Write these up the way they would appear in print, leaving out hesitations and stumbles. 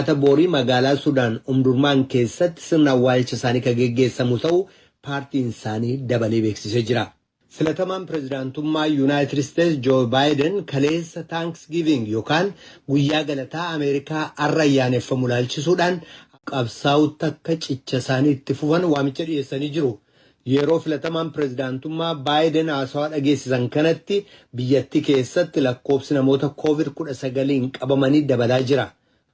Jimaata boorii magaalaa Sudaan Umdurmaan keessatti sirna awwaalcha isaanii kan geggeessamu ta'uu paartiin isaanii dabalee beeksisee jira. Filatamaan pirezidaantummaa Yuunaayitid Isteetsi Joo Baayiden kaleessa Thanksgiving yookaan guyyaa galataa Ameerikaa har'a ayyaaneffamu ilaalchisuudhaan qabsaa'utti akka cicha isaanii itti fufan waamicha dhiyeessanii jiru. Yeroo filatamaan pirezidaantummaa Baayiden haasawaa dhageessisan kanatti biyyattii keessatti lakkoofsi namoota COVID-19 qabamanii dabalaa jira.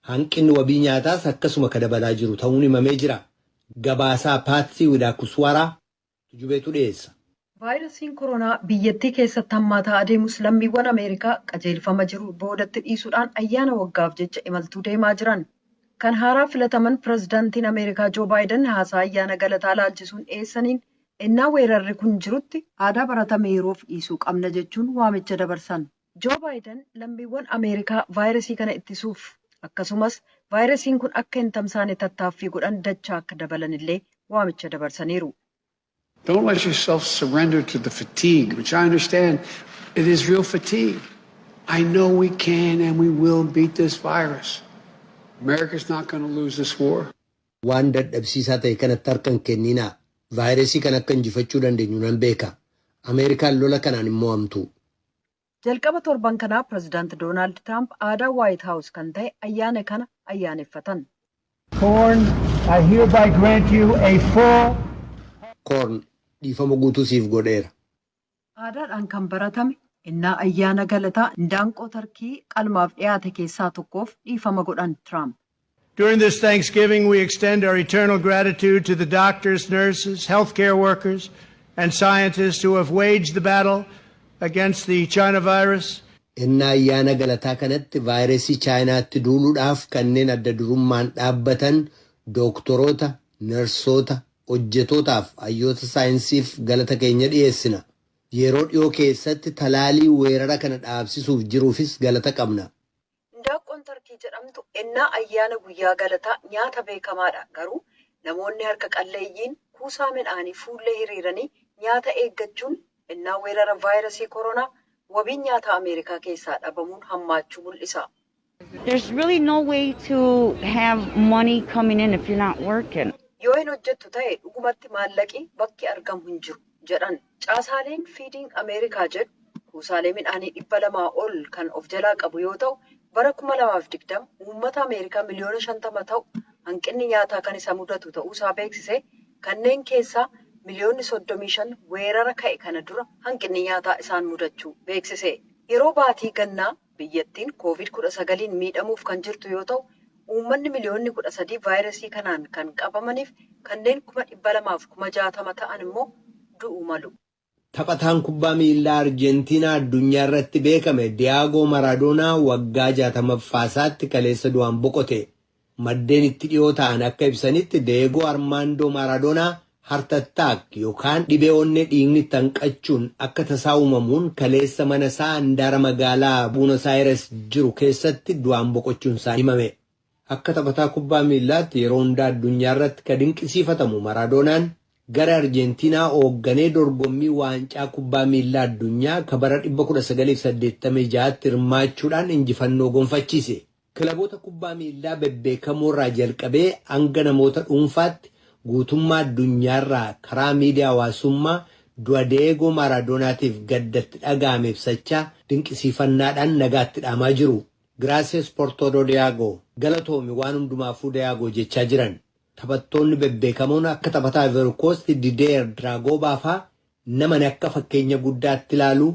Hanqinni wabii nyaataas akkasuma ka dabalaa jiru ta'uun himamee jira. Gabaasaa Paatsii Widaakuswaaraa tujubeetu dhiyeessa. Vaayirasiin koronaa biyyattii keessatti hammaataa adeemus lammiiwwan Ameerikaa qajeelfama jiru boodatti dhiisuudhaan ayyaana waggaaf jecha imaltuu deemaa jiran. Kan haaraa filataman pirezidaantiin Ameerikaa Joo Baayiden haasaa ayyaana galataa laalchisuun dhiyeessaniin innaa weerarri kun jirutti aadaa baratame yeroof dhiisuu qabna jechuun waamicha dabarsan. Joo Baayiden lammiiwwan Ameerikaa vaayirasii kana ittisuuf akkasumas vaayirasiin kun akka hin tamsaane tattaaffii godhan dachaa akka dabalan illee waamicha dabarsaniiru. Don't let yourself surrender to the fatigue, which I understand it is real fatigue. I know we can and we will beat this virus. America's not going to lose this war. Waan dadhabsiisaa ta'e kanatti harkan kenninaa. Vaayirasii kan akka injifachuu dandeenyu nan beeka. Ameerikaan lola kanaan hin mo'amtu. Jalqaba torban kanaa pirezidaanti Doonaald Tiraamp aadaa Waayit Haawus kan ta'e ayyaana kana ayyaaneffatan. I hereby grant you a full Koorn dhiifama guutuu siif godheera. Aadaadhaan kan baratame innaa ayyaana galataa indaanqoo tarkii qalmaaf dhiyaate keessaa tokkoof dhiifama godhan Tiraamp. During this Thanksgiving, we extend our eternal gratitude to the doctors, nurses, healthcare workers, and scientists who have waged the battle against the China virus. Innaa ayyaana galataa kanatti vaayirasii Chaayinaatti duuluudhaaf kanneen adda durummaan dhaabbatan dooktoroota, narsoota, hojjetootaaf hayyoota saayinsiif galata keenya dhiyeessina. Yeroo dhiyoo keessatti talaalii weerara kana dhaabsisuuf jiruufis galata qabna. Indaanqoon tarkii jedhamtu innaa ayyaana guyyaa galataa nyaata beekamaadha. Garuu namoonni harka qalleeyyiin kuusaa midhaanii fuullee hiriiranii nyaata eeggachuun innaa weerara vaayirasii koronaa wabiin nyaata Ameerikaa keessaa dhabamuun hammaachuu mul'isa. There's really no way to have money coming in if you're not working. Yoo hin hojjettu ta'e dhugumatti maallaqi bakki argamu hin jiru jedhan. Caasaaleen fiidiing Ameerikaa jedhu kuusaalee midhaanii 200 ol kan of jalaa qabu yoo ta'u bara 2020 uummata Ameerikaa miliyoona 50 ta'u hanqinni nyaataa kan isa mudatu ta'uusaa beeksise. Kanneen keessaa miliyoonni 35 weerara ka'e kana dura hanqinni nyaataa isaan mudachuu beeksise. Yeroo baatii gannaa biyyattiin COVID-19 miidhamuuf kan jirtu yoo ta'u uummanni miliyoonni 13 vaayirasii kanaan kan qabamaniif kanneen 260,000 ta'an immoo du'uu malu. Taphataan kubbaa miilaa Arjentiinaa addunyaa irratti beekame Diyaagoo Maradoonaa waggaa 60ffaasaatti kaleessa du'aan boqote. Maddeen itti dhiyoo ta'an akka ibsanitti Diyaagoo Armaandoo Maradoonaa hartattaak yookaan dhibee onnee dhiigni tanqachuun akka tasaa uumamuun kaleessa mana isaa handaara magaalaa Buunos Aayires jiru keessatti du'aan boqochuun isaa himame. Akka taphataa kubbaa miillaatti yeroo hundaa addunyaa irratti kan dinqisiifatamu Maradoonaan gara Arjentiinaa hoogganee dorgommii waancaa kubbaa miillaa addunyaa kan bara 1986tti hirmaachuudhaan injifannoo gonfachiise. Kilaboota kubbaa miillaa bebbeekamoo irraa jalqabee hanga namoota dhuunfaatti guutummaa addunyaarraa karaa miidiyaa hawaasummaa du'a Diyaagoo Maradoonaatiif gaddatti dhaga'ame ibsachaa dinqisiifannaadhaan nagaatti dhaamaa jiru. Gracias por todo Diyaagoo. Galatoomi waan hundumaafuu Diyaagoo jechaa jiran. Taphattoonni bebbeekamoon akka taphataa Ivory Coast Didier Drogba fa'aa namani akka fakkeenya guddaatti ilaalu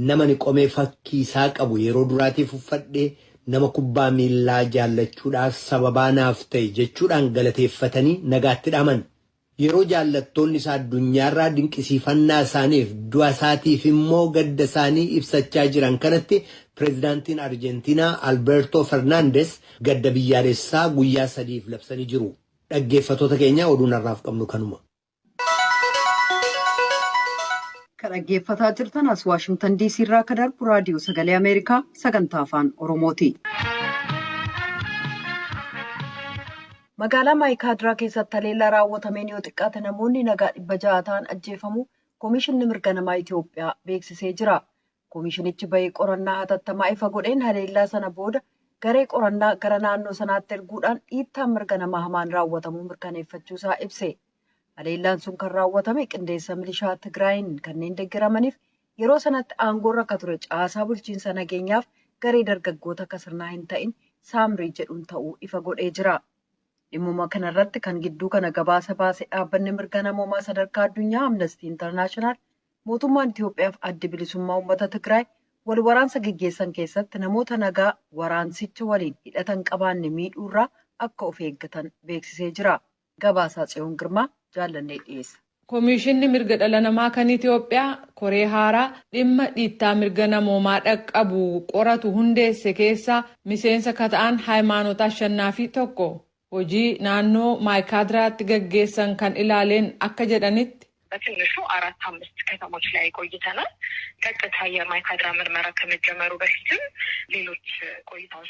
namani qomee fakkii isaa qabu yeroo duraatiif uffadhee nama kubbaa miillaa jaallachuudhaaf sababaa naaf ta'e jechuudhaan galateeffatanii nagaatti dhaaman. Yeroo jaallattoonni isaa addunyaarraa dinqisiifannaa isaaniif du'a isaatiif immoo gadda isaanii ibsachaa jiran kanatti pireezidaantiin Arjentiinaa Alberto Fernandes gadda biyyaalessaa guyyaa 3 labsanii jiru. Dhaggeeffattoota keenya oduun har'aaf qabnu kanuma. Kan dhaggeeffataa jirtan as Waashingtan DC irraa kan darbu raadiyoo sagalee Ameerikaa sagantaa afaan Oromooti. Magaalaa Maayikaadiraa keessatti haleellaa raawwatameen yoo xiqqaate namoonni nagaa 600 ta'an ajjeefamuu Komishinni Mirga Namaa Itoophiyaa beeksisee jira. Komishinichi bahee qorannaa hatattamaa ifa godheen haleellaa sana booda garee qorannaa gara naannoo sanaatti erguudhaan dhiittaan mirga namaa hamaan raawwatamuu mirkaneeffachuusaa ibse. Haleellaan sun kan raawwatame qindeessa milishaa Tigraayin kanneen deeggaramaniif yeroo sanatti aangoorra akka ture caasaa bulchiinsa nageenyaaf garee dargaggoota akka sirnaa hin ta'in Saamrii jedhuun ta'uu ifa godhee jira. Dhimmuma kanarratti kan gidduu kana gabaasa baase dhaabbanni mirga namoomaa sadarkaa addunyaa Amnesty International mootummaan Itoophiyaaf addi bilisummaa uummata Tigraay wal waraansa gaggeessan keessatti namoota nagaa waraansicha waliin hidhatan qabaanne miidhuurraa akka of eeggatan beeksisee jira. Gabaasaa Tsiyoon Girmaa jaallannee dhiyeessa. Komishinni mirga dhala namaa kan Itoophiyaa koree haaraa dhimma dhiittaa mirga namoomaa dhaqqabu qoratu hundeesse keessaa miseensa kata'an Hayimaanoot Ashannaafi tokko hojii naannoo ማይካድራatti gaggeessan kan ilaaleen akka jedhanitti በትንሹ 4-5 ከተሞች ላይ ቆይተናል። ቀጥታ የማይካድራ ምርመራ ከመጀመሩ በፊትም ሌሎች ቆይታዎች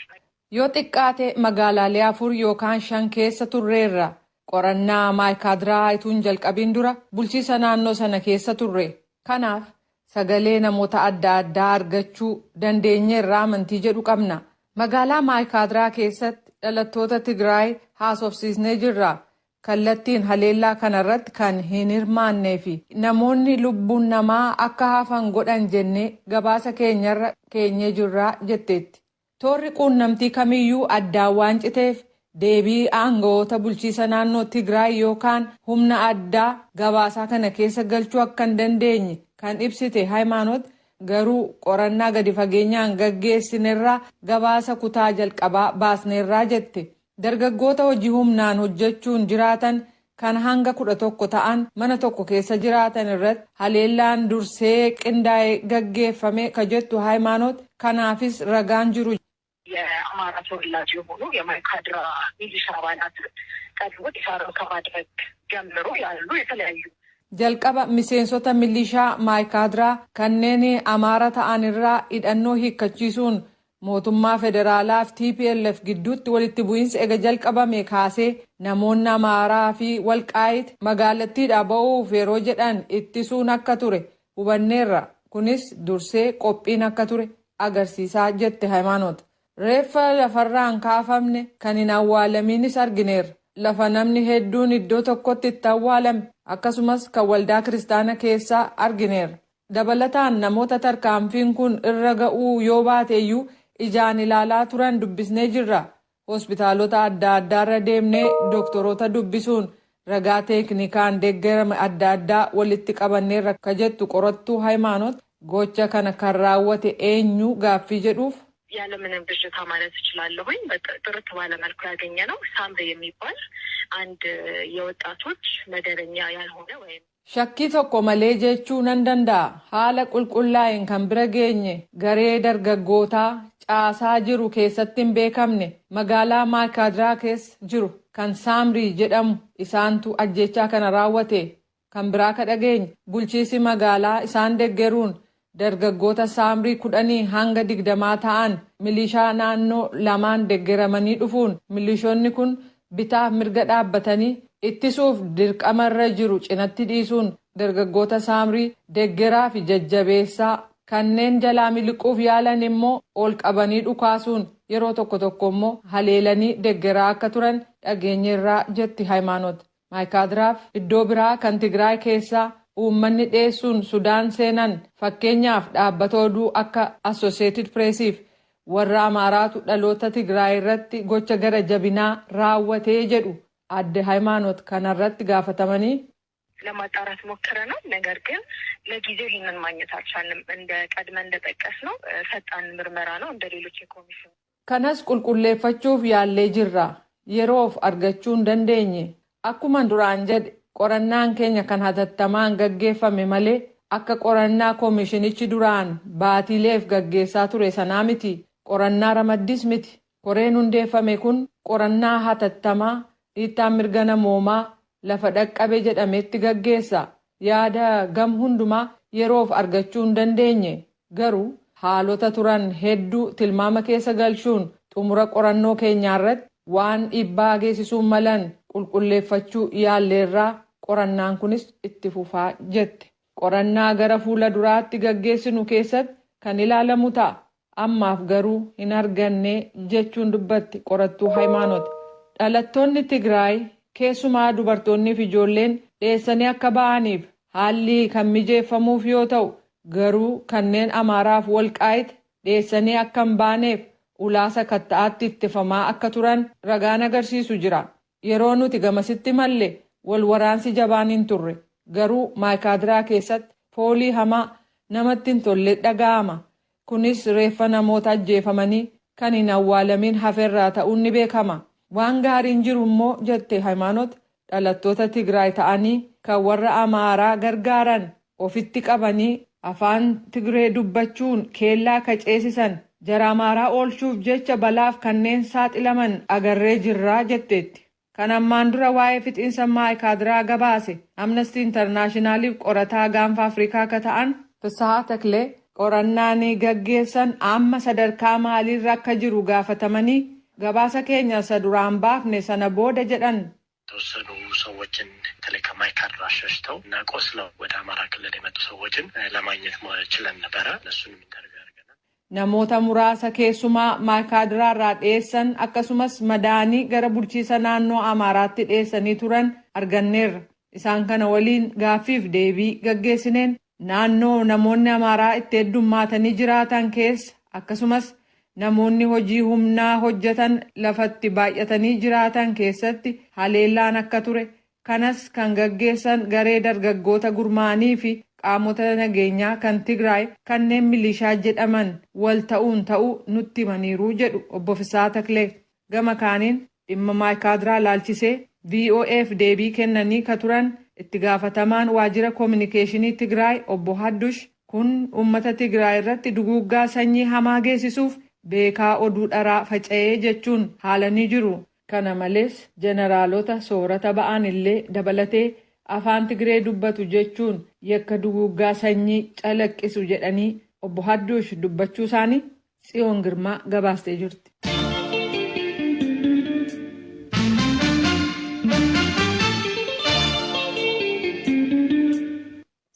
yoo xiqqaate magaalaalee 4 yookaan 5 keessa turreerra. Qorannaa maayikaadiraa ituun jalqabiin dura bulchiisa naannoo sana keessa turre. Kanaaf sagalee namoota adda addaa argachuu dandeenyeerraa amantii jedhu qabna. Magaalaa maayikaadiraa keessatti dhalattoota Tigraay haasofsiisnee jirra. Kallattiin haleellaa kanarratti kan hin hirmaannee fi namoonni lubbuun namaa akka hafan godhan jennee gabaasa keenyarra keenyee jirraa jetteetti. Toorri quunnamtii kamiyyuu addaan waan citeef deebii aangawoota bulchiisa naannoo Tigraay yookaan humna addaa gabaasaa kana keessa galchuu akka hin dandeenye kan ibsite Hayimaanoot garuu qorannaa gadi fageenyaan gaggeessinerraa gabaasa kutaa jalqabaa baasneerraa jette. Dargaggoota hojii humnaan hojjechuun jiraatan kan hanga 11 ta'an mana tokko keessa jiraatan irratti haleellaan dursee qindaa'ee gaggeeffame ka jettu Hayimaanoot kanaafis ragaan jiru. የአማራ ተወላጅ የሆኑ የማይካድራ ሚሊሻ አባላትን ቀድሞ ዲሳሮ ከማድረግ ጀምሮ ያሉ የተለያዩ jalqaba miseensota milishaa maayikaadiraa kanneen amaara ta'anirraa hidhannoo hiikkachiisuun mootummaa federaalaaf TPLF gidduutti walitti bu'iinsa ega jalqabame kaasee namoonni amaaraa fi walqaayit magaalattiidhaa ba'uuf yeroo jedhan ittisuun akka ture hubanneerra. Kunis dursee qophiin akka ture agarsiisaa jette Hayimaanoot. Reeffa lafarraan kaafamne kan hin awwaalamiinis argineerra. Lafa namni hedduun iddoo tokkotti itti awwaalame akkasumas kan waldaa kiristaana keessaa argineerra. Dabalataan namoota tarkaanfiin kun irra ga'uu yoo baateeyyuu ijaan ilaalaa turan dubbisnee jirra. Hospitaalota adda addaarra deemnee doktoroota dubbisuun ragaa teeknikaan deeggarame adda addaa walitti qabanneerra ka jettu qorattuu Hayimaanoot gocha kana kan raawwate eenyu gaaffii jedhuuf. ያለምንም ብዥታ ማለት እችላለሁኝ በጥርት ባለ መልኩ ያገኘ ነው ሳምሪ የሚባል አንድ የወጣቶች መደበኛ ያልሆነ ወይም shakkii tokko malee jechuu nan danda'a. Haala qulqullaa'een kan bira geenye garee dargaggootaa caasaa jiru keessatti hin beekamne magaalaa maayikaadiraa keessa jiru kan Saamrii jedhamu isaantu ajjechaa kana raawwate. Kan biraa ka dhageenye bulchiisi magaalaa isaan deeggaruun dargaggoota Saamrii 10 hanga 20 ta'an milishaa naannoo lamaan deeggaramanii dhufuun milishoonni kun bitaaf mirga dhaabbatanii ittisuuf dirqamarra jiru cinatti dhiisuun dargaggoota Saamrii deeggaraa fi jajjabeessaa kanneen jalaa miliquuf yaalan immoo ol qabanii dhukaasuun yeroo tokko tokko immoo haleelanii deeggaraa akka turan dhageenyeerraa jetti Hayimaanoot. Maayikaadiraaf iddoo biraa kan Tigraay keessaa uummanni dheessuun Sudaan seenan fakkeenyaaf dhaabbata oduu akka Associated Pressiif warra Amaaraatu dhaloota Tigraay irratti gocha gara jabinaa raawwatee jedhu adde Hayimaanoot kanarratti gaafatamanii ለማጣራት ሞክረናል። ነገር ግን ለጊዜው ይህንን ማግኘት አልቻልንም። እንደ ቀድመን እንደጠቀስነው ፈጣን ምርመራ ነው እንደ ሌሎች የኮሚሽን kanas qulqulleeffachuuf yaallee jirra. Yeroof argachuu hin dandeenye. Akkuma duraan jedhe qorannaan keenya kan hatattamaan gaggeeffame malee akka qorannaa koomishinichi duraan baatiileef gaggeessaa ture sanaa miti. Qorannaa ramaddis miti. Koreen hundeeffame kun qorannaa hatattamaa dhiittaa mirga namoomaa lafa dhaqqabe jedhametti gaggeessa. Yaada gam hundumaa yeroof argachuu hin dandeenye. Garuu haalota turan hedduu tilmaama keessa galchuun xumura qorannoo keenyaarratti waan dhiibbaa geessisuun malan qulqulleeffachuu yaalleerraa qorannaan kunis itti fufaa jette. Qorannaa gara fuula duraatti gaggeessinu keessatti kan ilaalamu ta'a. ammaaf garuu hin arganne jechuun dubbatti qorattuu Hayimaanoot. Dhalattoonni Tigraay keessumaa dubartoonnii fi ijoolleen dheessanii akka ba'aniif haalli kan mijeeffamuuf yoo ta'u garuu kanneen Amaaraaf Walqaayit dheessanii akka hin baaneef ulaasa katta'aatti ittifamaa akka turan ragaan agarsiisu jira. Yeroo nuti gamasitti malle wal waraansi jabaan hin turre garuu Maayikaadiraa keessatti foolii hamaa namatti hin tolle dhaga'ama. Kunis reeffa namoota ajjeefamanii kan hin awwaalamin haferraa ta'uun ni beekama. Waan gaariin jiru immoo jette Hayimaanoot dhalattoota Tigraay ta'anii kan warra Amaaraa gargaaran ofitti qabanii afaan Tigree dubbachuun keellaa kaceessisan jara Amaaraa oolchuuf jecha balaaf kanneen saaxilaman agarree jirraa jetteetti. Kan ammaan dura waa'ee fixiinsa Maayikaadiraa gabaase Amnesty Internationaliif qorataa gaanfa Afrikaa akka ta'an Fisahaa Taklee qorannaan gaggeessan amma sadarkaa maaliirra akka jiru gaafatamanii gabaasa keenya isa duraan baafne sana booda jedhan. የተወሰኑ ሰዎችን በተለይ ከማይካድራ ሸሽተው እና ቆስለው ወደ አማራ ክልል የመጡ ሰዎችን ለማግኘት ችለን ነበረ። እነሱንም ኢንተርቪው አድርገናል። Namoota muraasa keessumaa Maayikaadiraa irraa dheessan akkasumas madaanii gara bulchiisa naannoo Amaaraatti dheessanii turan arganneerra. Isaan kana waliin gaaffiif deebii gaggeessineen naannoo namoonni Amaaraa itti heddummaatanii jiraatan keessa akkasumas namoonni hojii humnaa hojjetan lafatti baay'atanii jiraatan keessatti haleellaan akka ture kanas kan gaggeessan garee dargaggoota gurmaanii fi qaamota nageenyaa kan Tigraay kanneen milishaa jedhaman wal ta'uu nutti himaniiru jedhu obbo Fisahaa Taklee. Gama kaaniin dhimma Maayikaadiraa laalchisee VOAf deebii kennanii ka turan itti gaafatamaan waajjira koominikeeshinii Tigraay obbo Haddush kun uummata Tigraay irratti duguuggaa sanyii hamaa geessisuuf beekaa oduu dharaa faca'ee jechuun haalanii jiru. Kana malees jeneraalota soorata ba'an illee dabalatee afaan Tigree dubbatu jechuun yakka duguuggaa sanyii calaqqisu jedhanii obbo Haddush dubbachuu isaanii Tsiyoon Girmaa gabaastee jirti.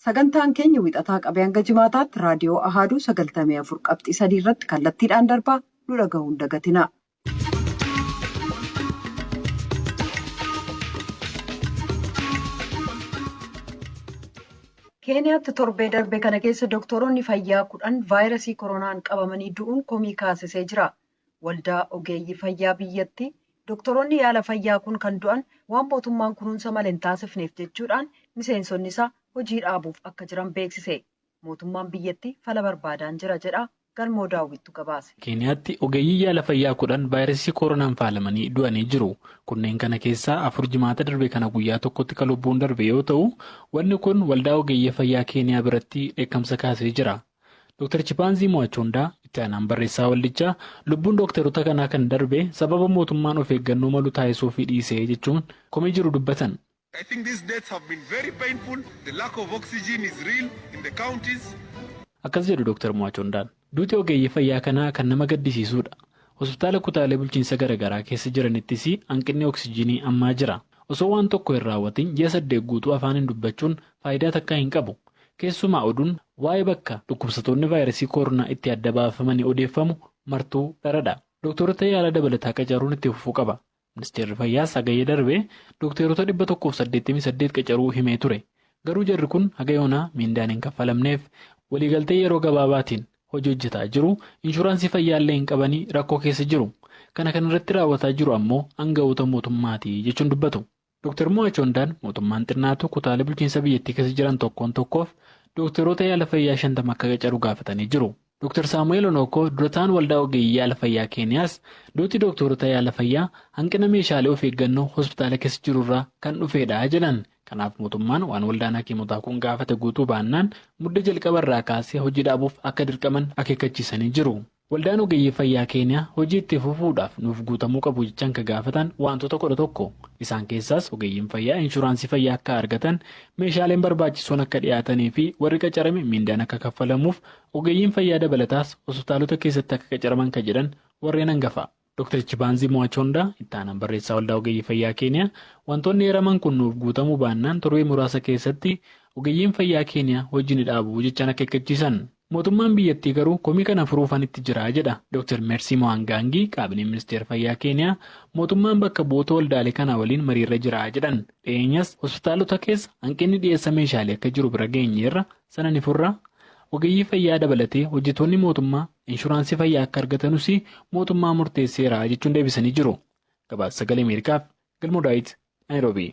Sagantaan keenya wixataa qabee hanga jimaataatti raadiyoo Ahaaduu 94.3 irratti kallattiidhaan darbaa nu dhaga'uun dagatina. Keeniyaatti torbee darbe kana keessa doktoroonni fayyaa 10 vaayirasii koronaan qabamanii du'uun komii kaasisee jira. Waldaa ogeeyyii fayyaa biyyatti doktoroonni yaala fayyaa kun kan du'an waan mootummaan kunuunsa malee hin taasifneef jechuudhaan miseensonni isaa hojii dhaabuuf akka jiran beeksise. Mootummaan biyyatti fala barbaadaa jira jedha. Galmoo daawwittu gabaase. Keeniyaatti ogeeyyii yaala fayyaa 10 vaayirasii koronaan faalamanii du'anii jiru. Kunneen kana keessaa 4 jimaata darbe kana guyyaa tokkotti kan lubbuun darbe yoo ta'u, wanni kun waldaa ogeeyyii fayyaa Keeniyaa biratti dheekkamsa kaasee jira. Dr. Chipanzii Mo'achoondaa itti aanaan barreessaa waldichaa lubbuun dooktaroota kanaa kan darbe sababa mootummaan of eeggannoo malu taasisuu fi dhiisee jechuun komii jiru dubbatan. I think these deaths have been very painful. The lack of oxygen is real in the counties. Akkas jedhu Dr. Mo'achoondaan. Duuti ogeeyyii fayyaa kanaa kan nama gaddisiisuudha. Hospitaala kutaalee bulchiinsa garaagaraa keessa jiranittis hanqinni oksijiinii ammaa jira. Osoo waan tokko hin raawwatin ji'a 8 guutuu afaaniin dubbachuun faayidaa takkaa hin qabu. Keessumaa oduun waa'ee bakka dhukkubsatoonni vaayirasii koronaa itti adda baafamanii odeeffamu martuu dharadha. Dooktorota yaala dabalataa qacaruun itti fufuu qaba. Ministeerri fayyaa Sagayee darbee dooktorota 188 qacaruu himee ture. Garuu jarri kun haga yoonaa miindaan hin kaffalamneef waliigaltee yeroo gabaabaatiin hojii hojjetaa jiru. Inshuraansii fayyaallee hin qabanii rakkoo keessa jiru. Kana kanarratti raawwataa jiru ammoo aanga'oota mootummaati jechuun dubbatu. Dr. Mo'achoondaan mootummaan xinnaatu kutaalee bulchiinsa biyyattii keessa jiran tokkoon tokkoof dooktaroota yaala fayyaa 50 akka qacaru gaafatanii jiru. Dr. Saamu'eel Onookoo durataan waldaa ogeeyyii yaala fayyaa Keeniyaas duuti dooktaroota yaala fayyaa hanqina meeshaalee of eeggannoo hospitaala keessa jirurraa kan dhufeedha jedhan. Kanaaf mootummaan waan waldaan hakiimotaa kun gaafate guutuu baannaan mudda jalqabarraa kaasee hojii dhaabuuf akka dirqaman akeekkachiisanii jiru. Waldaan ogeeyyii fayyaa Keeniyaa hojii itti fufuudhaaf nuuf guutamuu qabu jechaan kan gaafatan wantoota 11 isaan keessaas ogeeyyiin fayyaa inshuraansii fayyaa akka argatan meeshaaleen barbaachisoon akka dhiyaatanii fi warri qacarame miindaan akka kaffalamuuf ogeeyyiin fayyaa dabalataas hospitaalota keessatti akka qacaraman kan jedhan warreen hangafa. Dr. Chipanzii Mo'achoondaa itti aanaan barreessaa waldaa ogeeyyii fayyaa Keeniyaa wantoonni heeraman kun nuuf guutamuu baannaan torbee muraasa keessatti ogeeyyiin fayyaa Keeniyaa hojii ni dhaabu jechaan akeekkachiisan. Mootummaan biyyattii garuu komii kana furuufan itti jira jedha Dr. Meersii Mo'angaangii Kaabinee Ministeera Fayyaa Keeniyaa. Mootummaan bakka bu'oota waldaalee kanaa waliin mariirra jira jedhan. Dhiyeenyas hospitaalota keessa hanqinni dhiyeessa meeshaalee akka jiru bira geenyeerra sana ni furra. Ogeeyyii fayyaa dabalatee hojjettoonni mootummaa inshuraansii fayyaa akka argatanus mootummaa murteesseera jechuun deebisanii jiru. Gabaasa Sagalee Ameerikaaf Galmoo Daawit Naayiroobii.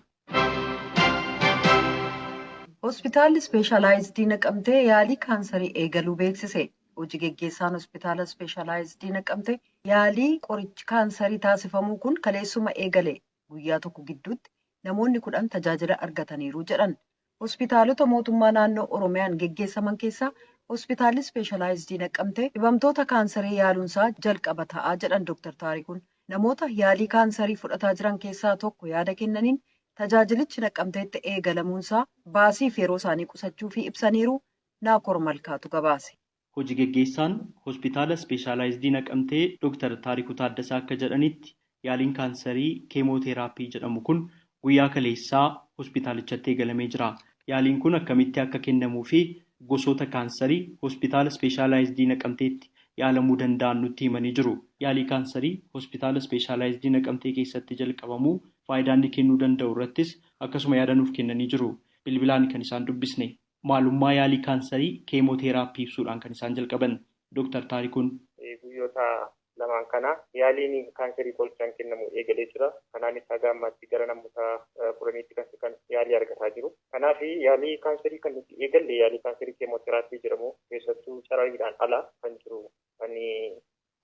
Hospitaalli ispeeshalaayizidii Naqamtee yaalii kaansarii eegaluu beeksise. Hojii geggeessaan hospitaala ispeeshalaayizidii Naqamtee yaalii qorichi kaansarii taasifamuu kun kaleessuma eegale. Guyyaa tokko gidduutti namoonni 10 tajaajila argataniiru jedhan. Hospitaalota mootummaa naannoo Oromiyaan geggeessaman keessaa hospitaalli ispeeshalaayizidii Naqamtee dhibamtoota kaansarii yaaluunsaa jalqaba ta'aa jedhan Dr. Taarikuun. Namoota yaalii kaansarii fudhataa jiran keessaa tokko yaada kennaniin tajaajilichi Naqamteetti eegalamuunsaa baasiif yeroo isaanii qusachuu fi ibsaniiru. Naakor Malkaatu gabaase. Hojii geggeessaan hospitaala ispeeshalaayizidii Naqamtee Dr. Taarikuu Taaddasaa akka jedhanitti yaaliin kaansarii keemooteraappii jedhamu kun guyyaa kaleessaa hospitaalichatti eegalamee jira. Yaaliin kun akkamitti akka kennamuu fi gosoota kaansarii hospitaala ispeeshalaayizidii Naqamteetti yaalamuu danda'an nutti himanii jiru. Yaalii kaansarii hospitaala ispeeshalaayizidii Naqamtee keessatti jalqabamuu faayidaa inni kennuu danda'u irrattis akkasuma yaada nuuf kennanii jiru. Bilbilaan kan isaan dubbisne maalummaa yaalii kaansarii keemooteraappii ibsuudhaan kan isaan jalqaban Dr. Taarikuun. Guyyoota lamaan kana yaaliin kaansarii qorichaan kennamu eegalee jira. Kanaanis haga ammaatti gara namoota 10 kan yaalii argataa jiru. Kanaaf yaalii kaansarii kan nuti eegalle yaalii kaansarii keemooteraappii jedhamu keessattuu carariidhaan ala kan jiru kan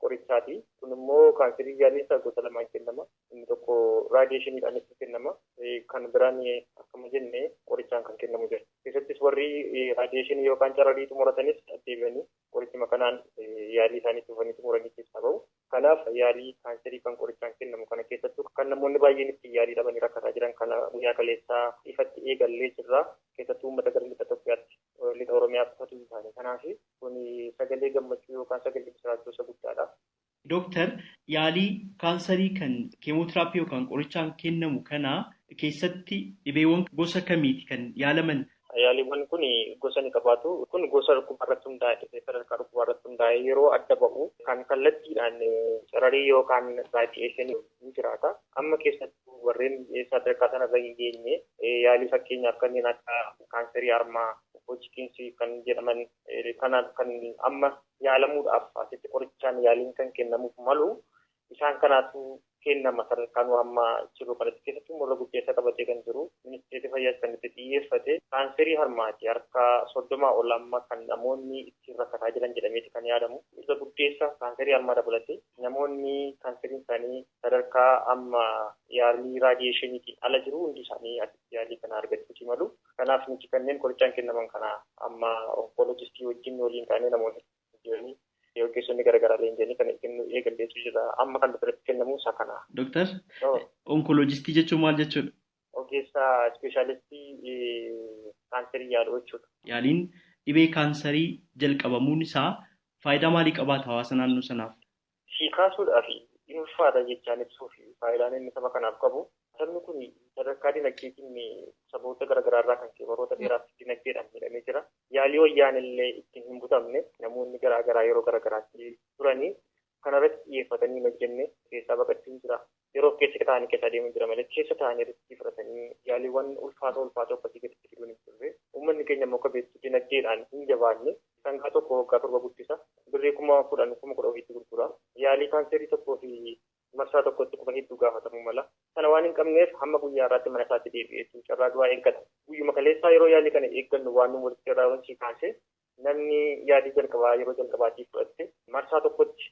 qorichaati. Kun immoo kaansarii yaaliin isaa gosa lamaan kennama. Inni tokko raadiyeeshiniidhaan itti kennama. Kan biraan akkuma jenne qorichaan kan kennamu jira. Keessattis warri raadiyeeshinii yookaan cararii xumuratanis deebi'anii qorichuma kanaan yaalii isaanii dhufanii xumuranii keessaa bahu. Kanaaf yaalii kaansarii kan qorichaan kennamu kana keessattuu kan namoonni baay'een itti yaalii dhabanii rakkataa jiran kana guyyaa kaleessaa ifatti eegallee jirra. Keessattuu uummata gara lixa Itoophiyaatti lixa Oromiyaa qofatu hin taane. Kanaaf kun sagalee gammachuu yookaan sagalee bisiraachuu isa guddaadha. Dooktar, yaalii kaansarii kan keemooteraappii yookaan qorichaan kennamu kana keessatti dhibeewwan gosa kamiiti kan yaalaman? Yaaliiwwan kun gosa ni qabaatu. Kun gosa dhukkubarratti hundaa'e, sadarkaa dhukkubarratti hundaa'e yeroo adda ba'u kan kallattiidhaan cararii yookaan raadiyeeshinii ni jiraata. Amma keessattuu warreen sadarkaa sanarra hin geenye yaalii fakkeenyaaf kanneen akka kaansarii harmaa, hojikiinsi kan jedhaman kan amma yaalamuudhaaf asitti qorichaan yaaliin kan kennamuuf malu isaan kanaatu kennama sadarkaan amma jiru kanatti keessattuu morra guddeessa qabatee kan jiru ministeerri fayyaas kan itti xiyyeeffate kaansarii harmaati harka 30 ol amma kan namoonni ittiin rakkataa jiran jedhameeti kan yaadamu. Isa guddeessa kaansarii harmaa dabalatee namoonni kaansariin isaanii sadarkaa amma yaalii raadiyeeshiniitiin ala jiru hundi isaanii asitti yaalii kana argachuuti malu. Kanaaf nuti kanneen qorichaan kennaman kana amma onkoloojistii wajjin waliin taanee namoonni jiranii ogeessonni garaagaraa leenjanii kan kennu eegalleetu jira. Amma kan biratti kennamu isa kana. Dooktar, onkoloojistii jechuun maal jechuudha? Ogeessa ispeeshaalistii kaansarii yaaluu jechuudha. Yaaliin dhibee kaansarii jalqabamuun isaa faayidaa maalii qabaata hawaasa naannoo sanaaf? Si kaasuudhaaf dhuunfaadha jechaan ibsuuf faayidaan inni saba kanaaf qabu. Sabni kun sadarkaa dinagdeetiin saboota garaagaraa irraa kan ka'e baroota dheeraaf dinagdeedhaan miidhamee jira. Yaalii wayyaan illee ittiin hin butamne namoonni garaagaraa yeroo garaagaraatti turanii kanarratti xiyyeeffatanii hojjenne keessaa baqachuun jira. Yeroo keessa ta'anii keessa adeemaa jira malee keessa ta'anii irratti fudhatanii yaaliiwwan ulfaatoo akkasii gaditti fiduun hin turre. Uummanni keenya immoo qabeessi dinagdeedhaan hin jabaanne sangaa tokko waggaa 7 guddisa. Birrii 10,000 10,000 gurgura. Yaalii kaansarii tokkoo fi marsaa tokkotti quba hedduu gaafatamuu mala. Kana waan hin qabneef hamma guyyaa irraatti mana isaatti deebi'ee carraa du'aa eeggata. Guyyuma kaleessaa yeroo yaalii kana eeggannu waan nu walitti irraa wanti kaase namni yaalii jalqabaa yeroo jalqabaatiif fudhatte marsaa tokkotti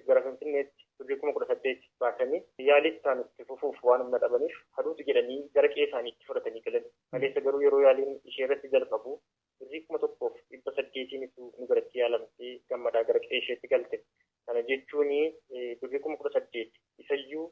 gara Finfinneetti birrii 18,000 baasanii yaalii isaan itti fufuuf waan humna dhabaniif haduutu jedhanii gara qe'ee isaaniitti fudhatanii galan. Kaleessa garuu yeroo yaaliin ishee irratti jalqabu birrii 1,800 nu biratti yaalamtee gammadaa gara qe'ee isheetti galte. Kana jechuun birrii 18,000 isayyuu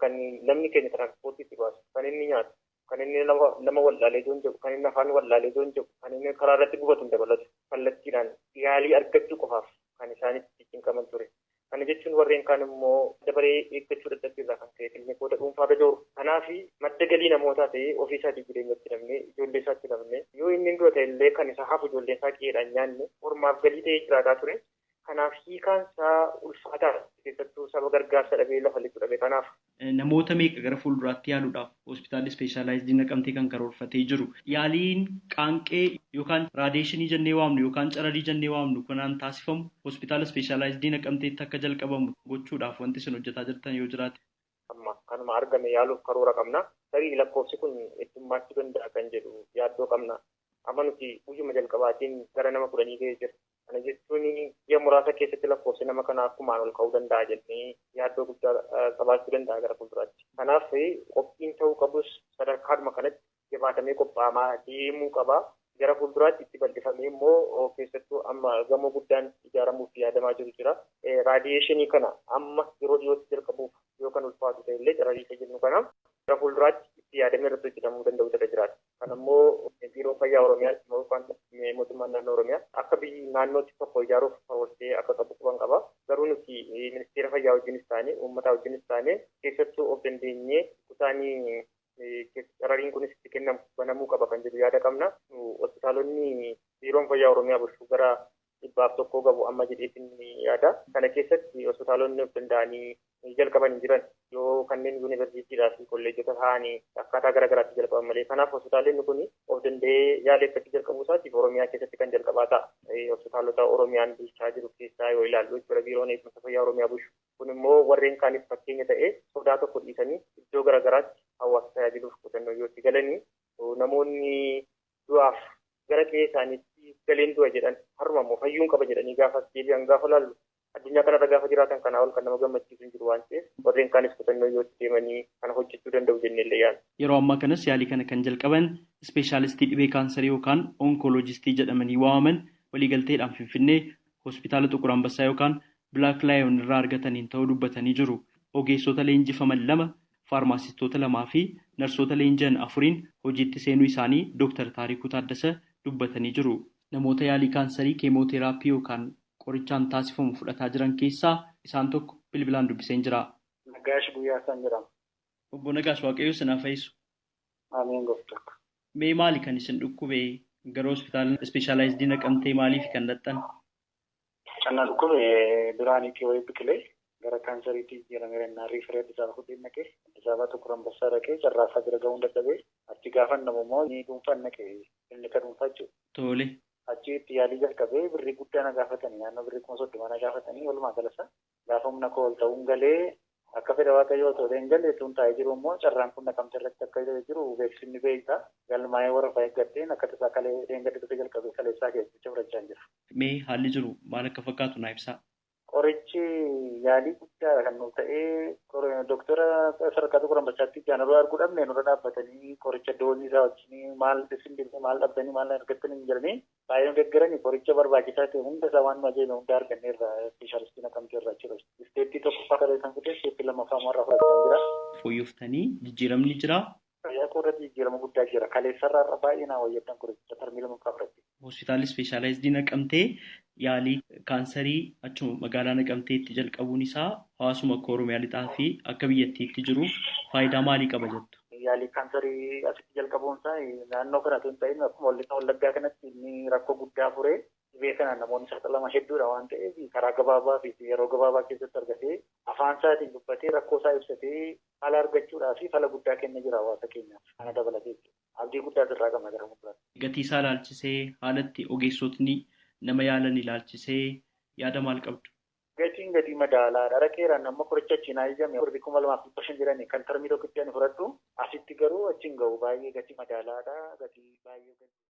kan namni keenya tiraansipoortiitti baasu, kan inni nyaatu, kan inni nama wallaalee joon jedhu, kan inni afaan wallaalee joon jedhu, kan inni karaa irratti gubatu hin dabalatu. Kallattiidhaan yaalii argachuu qofaaf kan isaanitti cinqaman ture. Kana jechuun warreen kaan immoo dabaree eeggachuu dadhabbii irraa kan ka'e kiliinikoota dhuunfaa jooru. Kanaaf madda galii namootaa ta'ee ofii isaatii jireenyatti namne ijoollee isaatti namne yoo inni dura ta'e illee malee kan isa hafu ijoollee isaa qe'eedhaan nyaanne ormaaf galii ta'ee jiraataa ture. Kanaaf hiikaan isaa ulfaataa keessattuu saba gargaarsa dhabee lafa lixu dhabe kanaaf. Namoota meeqa gara fuulduraatti yaaluudhaaf hospitaalli ispeeshaalaayizii naqamtee kan karoorfatee jiru. Yaaliin qaanqee yookaan raadiyeeshinii jennee waamnu yookaan cararii jennee waamnu kanaan taasifamu hospitaala ispeeshaalaayizii naqamteetti akka jalqabamu gochuudhaaf wanti isin hojjetaa jirtan yoo jiraate. Kanuma argame yaaluuf karoora qabna. Tarii lakkoofsi kun heddummaachuu danda'a kan jedhu yaaddoo qabna. Amma nuti guyyuma jalqabaatiin gara nama 10 ga'ee jira. Kana jechuun biyya muraasa keessatti lakkoofsi nama kanaa akkumaan ol ka'uu danda'a jennee yaaddoo guddaa qabaachuu danda'a gara fuulduraatti. Kanaaf qophiin ta'uu qabus sadarkaadhuma kanatti jabaatamee qophaa'amaa deemuu qaba. Gara fuulduraatti itti bal'ifamee immoo keessattuu amma gamoo guddaan ijaaramuuf yaadamaa jiru jira. Raadiyeeshinii kana amma yeroo dhiyootti jalqabuuf yoo kan ulfaatu ta'e illee cararii jennu kana gara fuulduraatti itti yaadamee irratti hojjetamuu danda'u ta'e jiraata. Kan ammoo biiroo fayyaa Oromiyaatti yookaan mootummaan naannoo Oromiyaa akka biyyi naannootti tokko ijaaruuf karoorfatee akka qabu quban qaba. Garuu nuti ministeera fayyaa wajjinis taane uummataa wajjinis taane keessattuu of dandeenyee kutaanii carariin kunis itti kennamu banamuu qaba kan jedhu yaada qabna. Hospitaalonni biiroon fayyaa Oromiyaa bulchuu gara 100 qabu amma jedheetiin yaada. Kana keessatti hospitaalonni of danda'anii jalqaban hin jiran yoo kanneen yuunivarsiitiidhaa fi kolleejota ta'anii akkaataa garaagaraatti jalqaban malee. Kanaaf hospitaalonni kun of danda'ee yaaleeffachuu jalqabuu isaatiif Oromiyaa keessatti kan jalqabaa ta'a. Hospitaalota Oromiyaan bulchaa jiru keessaa yoo ilaallu jechuudha biiroon eegumsa fayyaa Oromiyaa bulchu. Kun immoo warreen kaaniif fakkeenya ta'ee sodaa tokko dhiisanii iddoo garaagaraatti hawaasa tajaajiluuf qotannoo yoo itti galanii namoonni du'aaf gara qe'ee isaaniitti galeen du'a jedhan harma immoo fayyuun qaba jedhanii gaafa deebi'an gaafa laallu addunyaa kanarra gaafa jiraatan kanaa ol kan nama gammachiisu hin jiru waan ta'eef warreen kaanis qotannoo yoo itti deemanii kana hojjechuu danda'u jennee illee yaadna. Yeroo ammaa kanas yaalii kana kan jalqaban ispeeshaalistii dhibee kaansarii yookaan onkoloojistii jedhamanii waamaman waliigalteedhaan Finfinnee hospitaala Xuqur Ambassaa yookaan Black Lion irraa argataniin ta'uu dubbatanii jiru. Ogeessota leenjifaman 2, faarmaasistoota 2 fi narsoota leenji'an 4 hojiitti seenuu isaanii Dr. Taarikuu Taaddasa dubbatanii jiru. Namoota yaalii kaansarii keemooteraappii yookaan qorichaan taasifamu fudhataa jiran keessaa isaan tokko bilbilaan dubbiseen jira. Nagaash Guyyaa isaan jedhama. Obbo Nagaash Waaqayyoo sinaaf fayyisu. Ameen gooftaa. Mee maali kan isin dhukkube gara hospitaala ispeeshaalaayizii naqamtee maaliif kan dhaqxan? Kan dhukkube duraanii wayii biqilee gara kaansariitti jedhamee naarii firee Addis Ababa fudhee naqee Addis Ababa Xuqur Ambassaa dhaqee carraasaa bira ga'uun dadhabee achi gaafa namummoo ni dhuunfaan naqee inni kan dhuunfaa jechuudha. Tole. Achitti yaalii jalqabee birrii guddaa na gaafatanii naannoo birrii 30 na gaafatanii walumaa galasa gaafa humna koo ol ta'uun galee akka fedha waaqayyoo ta'uu hin galle tun taa'ee jiru immoo carraan kun naqamte irratti akka jiru beeksisni beektaa galmaa'ee warra fayyadateen akka tasaa kalee dheengadda jalqabee kaleessaa keessatti fudhachaa jira. Mee haalli jiru maal akka fakkaatu naa ibsaa. Qorichi yaalii guddaa kan nuuf ta'ee doktara sadarkaa Xuqur Ambassaatti jaanaroo arguu dhabne nurra dhaabbatanii qoricha doonii isaa wajjin maal dhiisanii maal dhabdanii maal argatanii hin jiranii baay'ee nu deeggaranii qoricha barbaachisaa ta'e hunda isaa waan majeeme hunda arganneerra ispeeshaalistii naqamtee irraa jira. Isteettii tokkoffaa kalee kan fudhate isteettii lammaffaa warra fudhachaa jira. Fooyyooftanii jijjiiramni jira. Fayyaa koorratti jijjiirama guddaa jira. Kaleessarraa baay'ee naa wayyadan qoricha tarmii lammaffaa fudhate. Hospitaalli ispeeshaalaayizii naqamtee yaalii kaansarii achuma magaalaa naqamteetti jalqabuun isaa hawaasuma akka Oromiyaa lixaa fi akka biyyattiitti jiruuf faayidaa maalii qaba jettu? Yaalii kaansarii asitti jalqabuun isaa naannoo kanatti hin ta'in akkuma wallaggaa kanatti inni rakkoo guddaa furee dhibee kanaan namoonni saaxilaman hedduudha waan ta'eef karaa gabaabaa fi yeroo gabaabaa keessatti argatee afaan isaatiin dubbatee rakkoo isaa ibsatee haala argachuudhaa fi fala guddaa kennee jira hawaasa keenyaaf kana dabalatee abdii guddaa irraa qabna gara fuulduraatti. Gatii isaa ilaalchisee haalatti ogeessotni nama yaalan ilaalchisee yaada maal qabdu? Gatiin gatii madaalaadha. Dhaqeeraan amma qoricha achiin ajajame birrii 2,500 jedhanii kan tarmii tokkotti ani fudhadhu asitti garuu achiin gahu baay'ee gatii madaalaadha. Gatii baay'ee